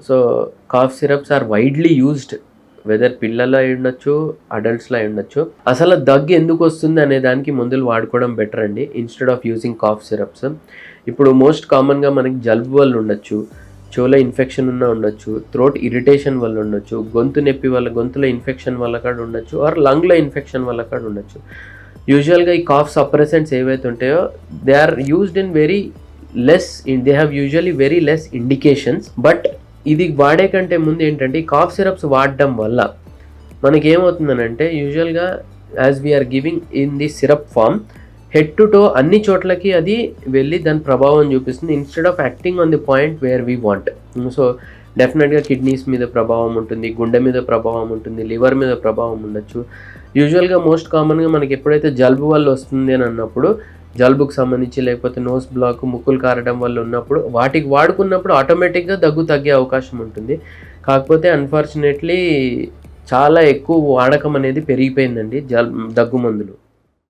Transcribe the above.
So cough syrups are widely used, whether పిల్లలు అయి ఉండొచ్చు, అడల్ట్స్లో అయి ఉండొచ్చు. అసలు దగ్గు ఎందుకు వస్తుంది అనే దానికి మందులు వాడుకోవడం బెటర్ అండి, instead of using cough syrups. ఇప్పుడు మోస్ట్ కామన్గా మనకి జలుబు వల్ల ఉండొచ్చు, చెవులో ఇన్ఫెక్షన్ ఉండొచ్చు, థ్రోట్ ఇరిటేషన్ వల్ల ఉండొచ్చు, గొంతు నొప్పి వల్ల, గొంతులో ఇన్ఫెక్షన్ వల్ల కూడా ఉండొచ్చు, ఆర్ లంగ్లో ఇన్ఫెక్షన్ వల్ల కూడా ఉండొచ్చు. యూజువల్గా ఈ కాఫ్ సప్రెసెంట్స్ ఏవైతే ఉంటాయో they are used in very less, they have usually very less indications. But ఇది వాడే కంటే ముందు ఏంటంటే ఈ కాఫ్ సిరప్స్ వాడడం వల్ల మనకి ఏమవుతుందనంటే యూజువల్గా as we're giving in the syrup form, head to toe అన్ని చోట్లకి అది వెళ్ళి దాని ప్రభావం చూపిస్తుంది, instead of acting on the point where we want. So డెఫినెట్గా కిడ్నీస్ మీద ప్రభావం ఉంటుంది, గుండె మీద ప్రభావం ఉంటుంది, లివర్ మీద ప్రభావం ఉండొచ్చు. యూజువల్గా మోస్ట్ కామన్గా మనకి ఎప్పుడైతే జలుబు వల్ల వస్తుంది అని అన్నప్పుడు, జలుబుకు సంబంధించి లేకపోతే నోస్ బ్లాక్, ముక్కులు కారడం వల్ల ఉన్నప్పుడు వాటికి వాడుకున్నప్పుడు ఆటోమేటిక్గా దగ్గు తగ్గే అవకాశం ఉంటుంది. కాకపోతే అన్ఫార్చునేట్లీ చాలా ఎక్కువ వాడకం అనేది పెరిగిపోయిందండి దగ్గు మందులు.